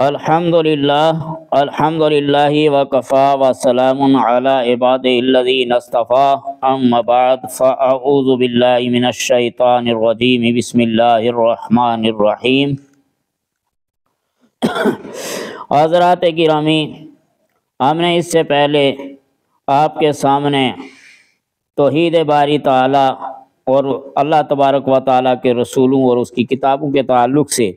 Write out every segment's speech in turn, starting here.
الحمد للہ وکفا وسلام علی عبادہ الذین اصطفیٰ اما بعد فاعوذ باللہ من الشیطان الرجیم بسم اللہ الرحمن الرحیم۔ حضرات گرامی، ہم نے اس سے پہلے آپ کے سامنے توحید باری تعالیٰ اور اللہ تبارک و تعالیٰ کے رسولوں اور اس کی کتابوں کے تعلق سے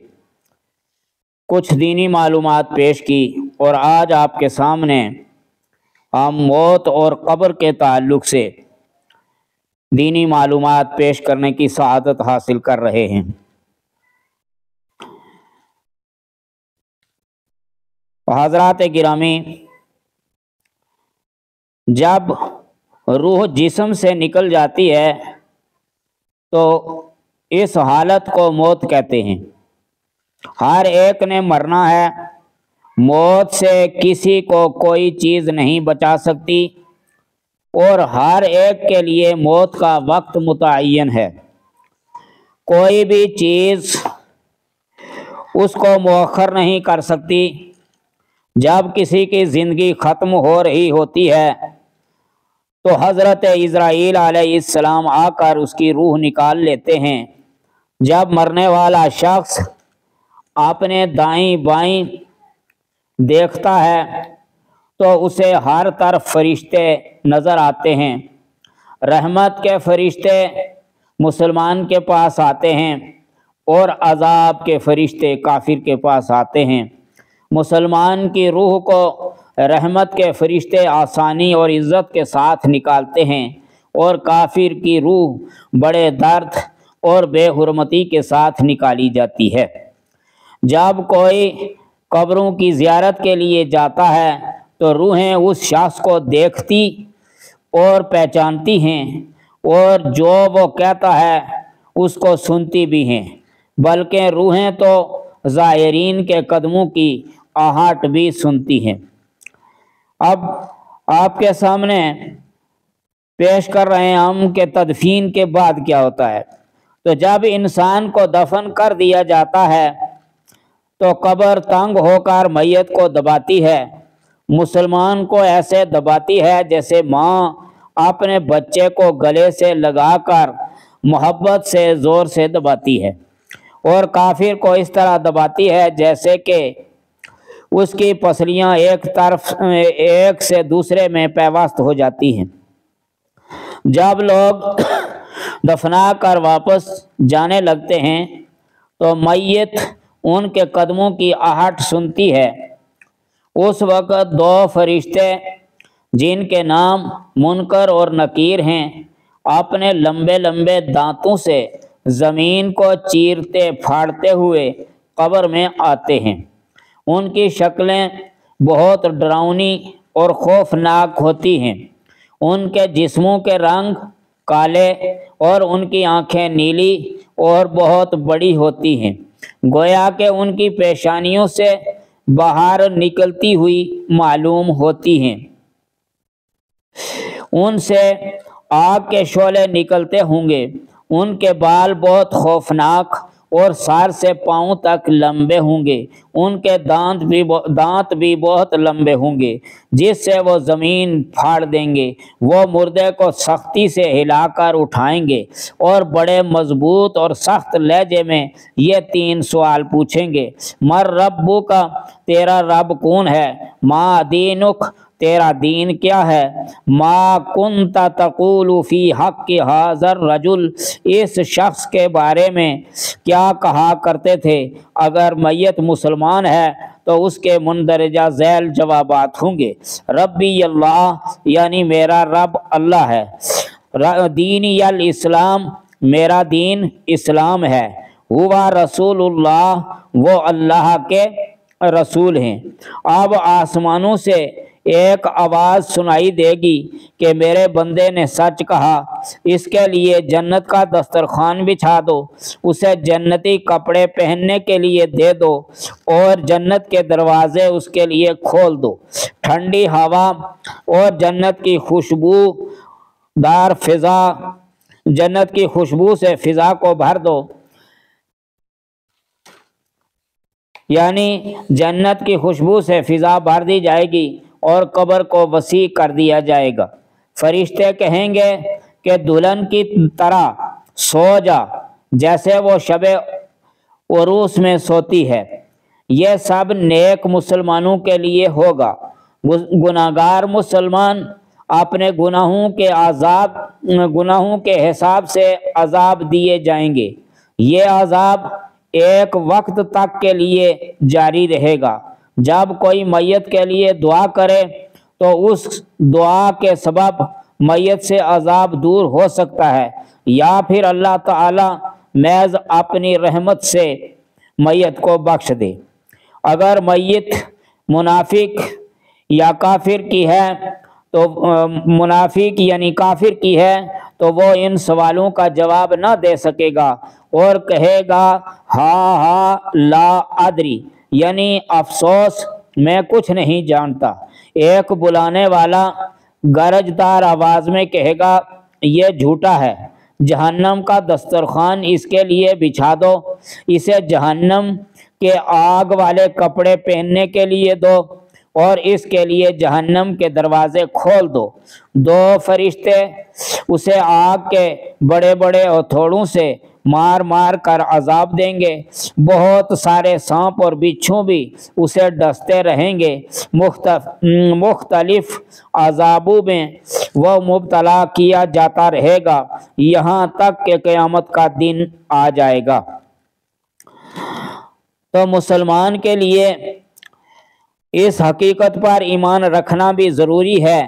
کچھ دینی معلومات پیش کی، اور آج آپ کے سامنے ہم موت اور قبر کے تعلق سے دینی معلومات پیش کرنے کی سعادت حاصل کر رہے ہیں۔ حضرات گرامی، جب روح جسم سے نکل جاتی ہے تو اس حالت کو موت کہتے ہیں۔ ہر ایک نے مرنا ہے، موت سے کسی کو کوئی چیز نہیں بچا سکتی، اور ہر ایک کے لیے موت کا وقت متعین ہے۔ کوئی بھی چیز اس کو مؤخر نہیں کر سکتی۔ جب کسی کی زندگی ختم ہو رہی ہوتی ہے تو حضرت عزرائیل علیہ السلام آ کر اس کی روح نکال لیتے ہیں۔ جب مرنے والا شخص اپنے دائیں بائیں دیکھتا ہے تو اسے ہر طرف فرشتے نظر آتے ہیں۔ رحمت کے فرشتے مسلمان کے پاس آتے ہیں اور عذاب کے فرشتے کافر کے پاس آتے ہیں۔ مسلمان کی روح کو رحمت کے فرشتے آسانی اور عزت کے ساتھ نکالتے ہیں، اور کافر کی روح بڑے درد اور بے حرمتی کے ساتھ نکالی جاتی ہے۔ جب کوئی قبروں کی زیارت کے لیے جاتا ہے تو روحیں اس شخص کو دیکھتی اور پہچانتی ہیں، اور جو وہ کہتا ہے اس کو سنتی بھی ہیں، بلکہ روحیں تو زائرین کے قدموں کی آہٹ بھی سنتی ہیں۔ اب آپ کے سامنے پیش کر رہے ہیں ہم کہ تدفین کے بعد کیا ہوتا ہے۔ تو جب انسان کو دفن کر دیا جاتا ہے تو قبر تنگ ہو کر میت کو دباتی ہے۔ مسلمان کو ایسے دباتی ہے جیسے ماں اپنے بچے کو گلے سے لگا کر محبت سے زور سے دباتی ہے، اور کافر کو اس طرح دباتی ہے جیسے کہ اس کی پسلیاں ایک سے دوسرے میں پیوست ہو جاتی ہیں۔ جب لوگ دفنا کر واپس جانے لگتے ہیں تو میت ان کے قدموں کی آہٹ سنتی ہے۔ اس وقت دو فرشتے جن کے نام منکر اور نکیر ہیں اپنے لمبے لمبے دانتوں سے زمین کو چیرتے پھاڑتے ہوئے قبر میں آتے ہیں۔ ان کی شکلیں بہت ڈراؤنی اور خوفناک ہوتی ہیں۔ ان کے جسموں کے رنگ کالے اور ان کی آنکھیں نیلی اور بہت بڑی ہوتی ہیں، گویا کہ ان کی پیشانیوں سے باہر نکلتی ہوئی معلوم ہوتی ہیں۔ ان سے آگ کے شعلے نکلتے ہوں گے۔ ان کے بال بہت خوفناک اور سر سے پاؤں تک لمبے ہوں گے۔ ان کے دانت بھی بہت لمبے ہوں گے جس سے وہ زمین پھاڑ دیں گے۔ وہ مردے کو سختی سے ہلا کر اٹھائیں گے اور بڑے مضبوط اور سخت لہجے میں یہ 3 سوال پوچھیں گے: مر ربک، تیرا رب کون ہے؟ ما دینک، تیرا دین کیا ہے؟ ما کنت تقول فی حق ھذا الرجل، اس شخص کے بارے میں کیا کہا کرتے تھے؟ اگر میت مسلمان ہے تو اس کے مندرجہ ذیل جوابات ہوں گے: ربی اللہ، یعنی میرا رب اللہ ہے۔ دینی الاسلام، میرا دین اسلام ہے۔ ہوا رسول اللہ، وہ اللہ کے رسول ہیں۔ اب آسمانوں سے ایک آواز سنائی دے گی کہ میرے بندے نے سچ کہا، اس کے لیے جنت کا دسترخوان بچھا دو، اسے جنتی کپڑے پہننے کے لیے دے دو، اور جنت کے دروازے اس کے لیے کھول دو۔ ٹھنڈی ہوا اور جنت کی خوشبو دار فضا، جنت کی خوشبو سے فضا کو بھر دو۔ یعنی جنت کی خوشبو سے فضا بھر دی جائے گی اور قبر کو وسیع کر دیا جائے گا۔ فرشتے کہیں گے کہ دلہن کی طرح سو جا جیسے وہ شب عروس میں سوتی ہے۔ یہ سب نیک مسلمانوں کے لیے ہوگا۔ گناہگار مسلمان اپنے گناہوں کے حساب سے عذاب دیے جائیں گے۔ یہ عذاب ایک وقت تک کے لیے جاری رہے گا۔ جب کوئی میت کے لیے دعا کرے تو اس دعا کے سبب میت سے عذاب دور ہو سکتا ہے، یا پھر اللہ تعالی محض اپنی رحمت سے میت کو بخش دے۔ اگر میت منافق یا کافر کی ہے تو وہ ان سوالوں کا جواب نہ دے سکے گا اور کہے گا ہاں لا ادری، یعنی افسوس میں کچھ نہیں جانتا۔ ایک بلانے والا گرجدار آواز میں کہے گا یہ جھوٹا ہے، جہنم کا دسترخوان اس کے لیے بچھا دو، اسے جہنم کے آگ والے کپڑے پہننے کے لیے دو اور اس کے لیے جہنم کے دروازے کھول دو۔ دو فرشتے اسے آگ کے بڑے بڑے ہتھوڑوں سے مار مار کر عذاب دیں گے۔ بہت سارے سانپ اور بچھو بھی اسے ڈستے رہیں گے۔ مختلف عذابوں میں وہ مبتلا کیا جاتا رہے گا یہاں تک کہ قیامت کا دن آ جائے گا۔ تو مسلمان کے لیے اس حقیقت پر ایمان رکھنا بھی ضروری ہے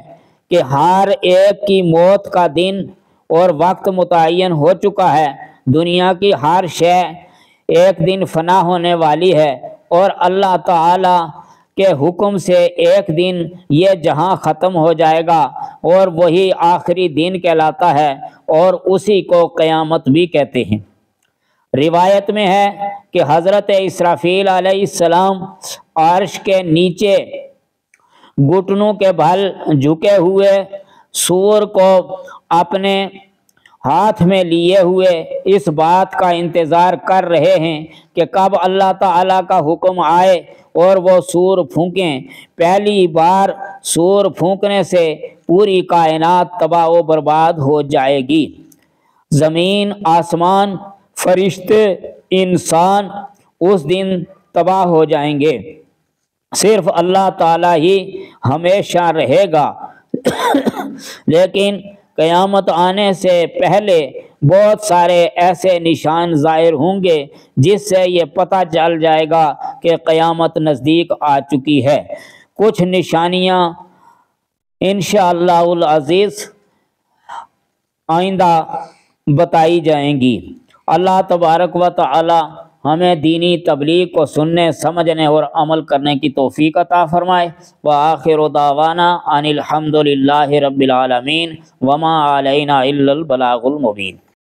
کہ ہر ایک کی موت کا دن اور وقت متعین ہو چکا ہے۔ دنیا کی ہر شے ایک دن فنا ہونے والی ہے اور اللہ تعالی کے حکم سے ایک دن یہ جہاں ختم ہو جائے گا اور وہی آخری دن کہلاتا ہے اور اسی کو قیامت بھی کہتے ہیں۔ روایت میں ہے کہ حضرت اسرافیل علیہ السلام عرش کے نیچے گھٹنوں کے بھل جھکے ہوئے سور کو اپنے ہاتھ میں لیے ہوئے اس بات کا انتظار کر رہے ہیں کہ کب اللہ تعالیٰ کا حکم آئے اور وہ سور پھونکیں۔ پہلی بار سور پھونکنے سے پوری کائنات تباہ و برباد ہو جائے گی۔ زمین، آسمان، فرشتے، انسان اس دن تباہ ہو جائیں گے۔ صرف اللہ تعالیٰ ہی ہمیشہ رہے گا۔ لیکن قیامت آنے سے پہلے بہت سارے ایسے نشان ظاہر ہوں گے جس سے یہ پتہ چل جائے گا کہ قیامت نزدیک آ چکی ہے۔ کچھ نشانیاں انشاءاللہ العزیز آئندہ بتائی جائیں گی۔ اللہ تبارک و تعالی ہمیں دینی تبلیغ کو سننے، سمجھنے اور عمل کرنے کی توفیق عطا فرمائے۔ وآخر دعوانا ان الحمد للہ رب العالمین وما علینا الا البلاغ المبین۔